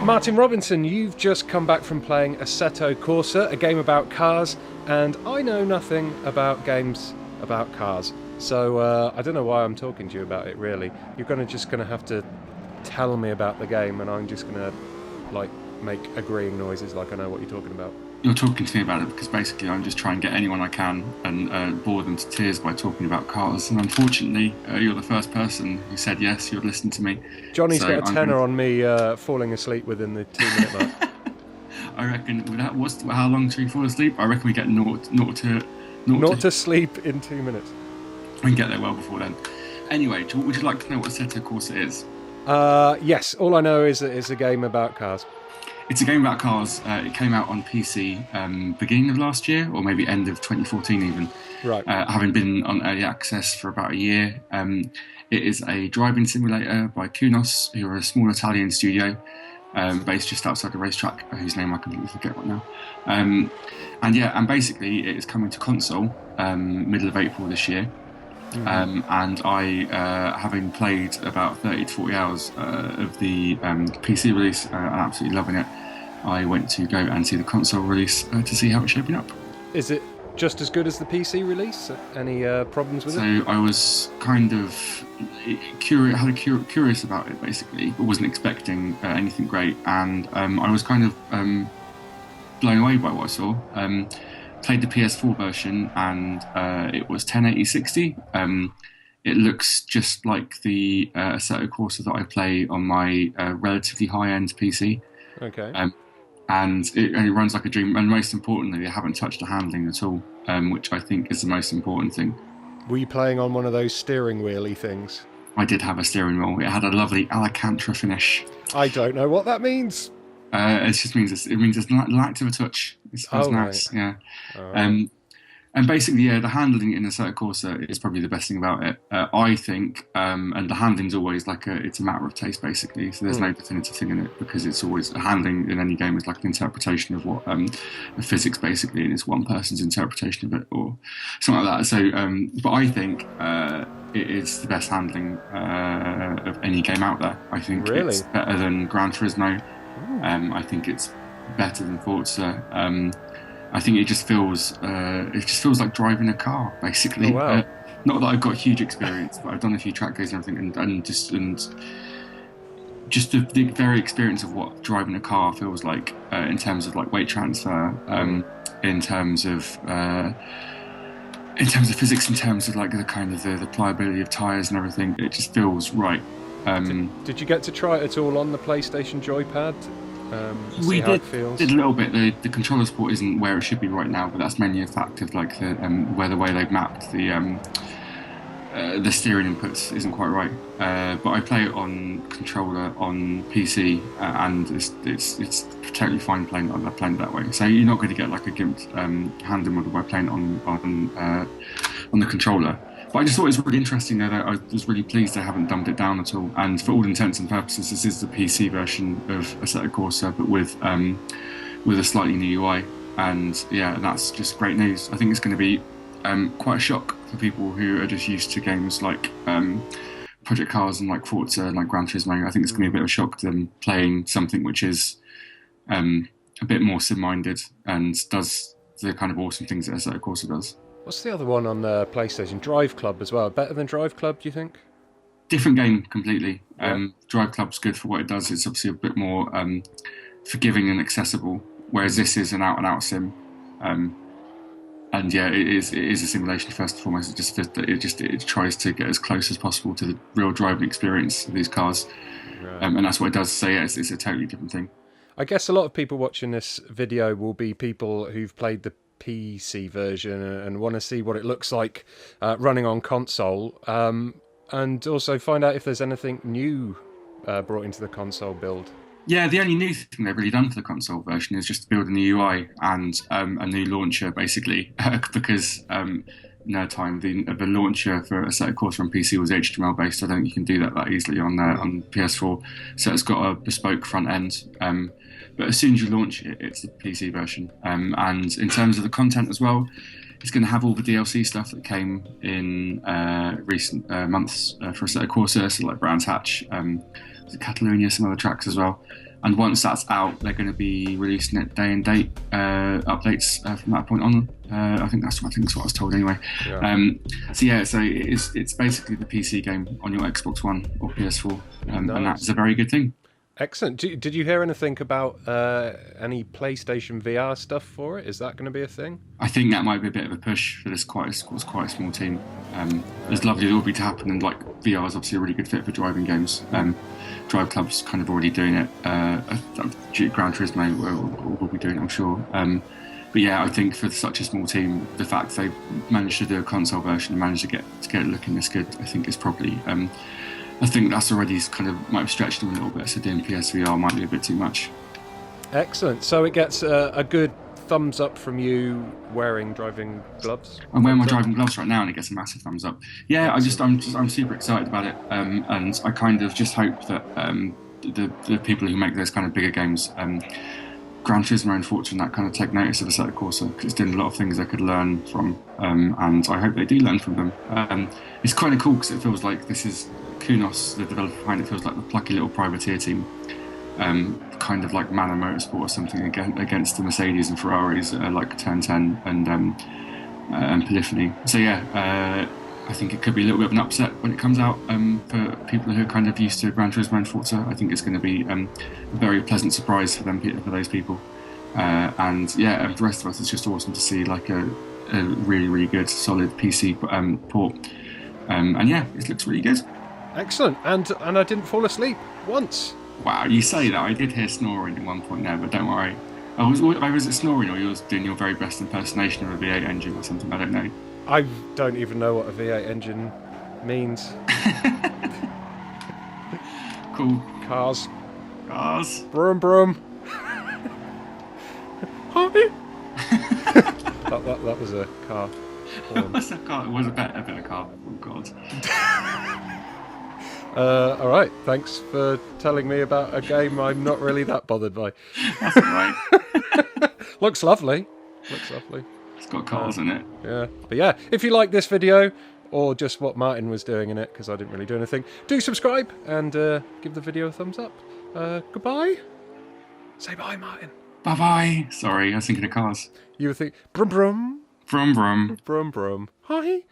Martin Robinson, you've just come back from playing Assetto Corsa, a game about cars, and I know nothing about games about cars. So I don't know why I'm talking to you about it, really. You're just going to have to tell me about the game, and I'm just going to, make agreeing noises like I know what you're talking about. You're talking to me about it because basically I'm just trying to get anyone I can and bore them to tears by talking about cars. And unfortunately, you're the first person who said yes, you'd listen to me. Johnny's got a tenner on me falling asleep within the 2-minute mark. I reckon, how long do we fall asleep? I reckon we get naught to sleep in 2 minutes. We can get there well before then. Anyway, would you like to know what Assetto Corsa is? Yes, all I know is that it's a game about cars. It's a game about cars. It came out on PC beginning of last year, or maybe end of 2014 even. Right. Having been on early access for about a year. It is a driving simulator by Kunos, who are a small Italian studio based just outside the racetrack, whose name I completely forget right now. And basically it is coming to console middle of April this year. Mm-hmm. And I, having played about 30 to 40 hours of the PC release and absolutely loving it, I went to go and see the console release to see how it's shaping up. Is it just as good as the PC release? Any problems with it? So I was kind of curious about it, basically, but wasn't expecting anything great, and I was kind of blown away by what I saw. Played the PS4 version, and it was 1080-60. It looks just like the Assetto Corsa that I play on my relatively high-end PC. Okay. And it runs like a dream. And most importantly, they haven't touched the handling at all, which I think is the most important thing. Were you playing on one of those steering wheely things? I did have a steering wheel. It had a lovely Alcantara finish. I don't know what that means. It just means it's light to the touch. It smells nice, right. Yeah. And basically, yeah, the handling in the Assetto Corsa is probably the best thing about it, I think. And the handling's always it's a matter of taste, basically. So there's no definitive thing in it, because it's always handling in any game is like an interpretation of what physics, basically, and it's one person's interpretation of it or something like that. So, but I think it is the best handling of any game out there. I think It's better than Gran Turismo. I think it's better than Forza. I think it just feels like driving a car, basically. Oh, wow. Not that I've got huge experience, but I've done a few track days and everything, and just the very experience of what driving a car feels like in terms of like weight transfer, in terms of physics, in terms of like the kind of the pliability of tires and everything. It just feels right. Did you get to try it at all on the PlayStation Joypad? We did a little bit. The controller support isn't where it should be right now, but that's mainly a fact of like the way they've mapped the steering inputs isn't quite right. But I play it on controller on PC, and it's totally fine playing it that way. So you're not going to get like a gimped handling model by playing it on the controller. But I just thought it was really interesting that I was really pleased they haven't dumbed it down at all. And for all intents and purposes, this is the PC version of Assetto Corsa, but with a slightly new UI. And yeah, that's just great news. I think it's going to be quite a shock for people who are just used to games like Project Cars and like Forza and like Gran Turismo. I think it's going to be a bit of a shock to them playing something which is a bit more sim-minded and does the kind of awesome things that Assetto Corsa does. What's the other one on the PlayStation? Drive Club as well. Better than Drive Club, do you think? Different game completely. Yeah. Drive Club's good for what it does. It's obviously a bit more forgiving and accessible, whereas this is an out-and-out sim. And yeah, it is a simulation first and foremost. It tries to get as close as possible to the real driving experience of these cars, right. And that's what it does. So yeah, it's a totally different thing. I guess a lot of people watching this video will be people who've played the PC version and want to see what it looks like running on console, and also find out if there's anything new brought into the console build. Yeah, the only new thing they've really done for the console version is just build a new UI and a new launcher, basically, because no time the launcher for Assetto Corsa on PC was HTML based. I don't think you can do that easily on PS4. So it's got a bespoke front end. But as soon as you launch it, it's the PC version. And in terms of the content as well, it's going to have all the DLC stuff that came in recent months for Assetto Corsa, so like Brands Hatch, Catalonia, some other tracks as well. And once that's out, they're going to be releasing it day and date updates from that point on. I think that's what I was told anyway. Yeah. So it's basically the PC game on your Xbox One or PS4, and Nice. that's a very good thing. Excellent. Did you hear anything about any PlayStation VR stuff for it? Is that going to be a thing? I think that might be a bit of a push for this quite a small team. It's lovely it will be to happen, and like VR is obviously a really good fit for driving games. Drive Club's kind of already doing it. Gran Turismo will be doing it, I'm sure. But yeah, I think for such a small team, the fact they managed to do a console version and managed to get it looking this good, I think is probably. I think that's already kind of might have stretched them a little bit. So doing PSVR might be a bit too much. Excellent. So it gets a good thumbs up from you wearing driving gloves. I'm wearing my driving gloves right now, and it gets a massive thumbs up. Yeah, I'm super excited about it, and I kind of just hope that the people who make those kind of bigger games, Gran Turismo and Fortune, that kind of take notice of Assetto Corsa, because it's doing a lot of things they could learn from, and I hope they do learn from them. It's kind of cool because it feels like this is Kunos, the developer behind it, feels like the plucky little privateer team. Kind of like Manor Motorsport or something against the Mercedes and Ferraris like Turn 10 and Polyphony. So yeah, I think it could be a little bit of an upset when it comes out for people who are kind of used to Gran Turismo and Forza. I think it's going to be a very pleasant surprise for those people. And yeah, for the rest of us, it's just awesome to see like a really, really good, solid PC port. And yeah, it looks really good. Excellent. And I didn't fall asleep once. Wow, you say that. I did hear snoring at one point there, but don't worry. Was it snoring, or you was doing your very best impersonation of a V8 engine or something? I don't know. I don't even know what a V8 engine means. Cool. Cars. Broom. Hi. that was a car. It was a car. It was a better bit of car. Oh God. All right, thanks for telling me about a game I'm not really that bothered by. That's all right. Looks lovely. It's got cars in it. Yeah, but yeah, if you like this video, or just what Martin was doing in it, because I didn't really do anything, do subscribe and give the video a thumbs up. Goodbye. Say bye, Martin. Bye-bye. Sorry, I was thinking of cars. You were thinking, brum brum. Brum brum. Brum brum. Hi.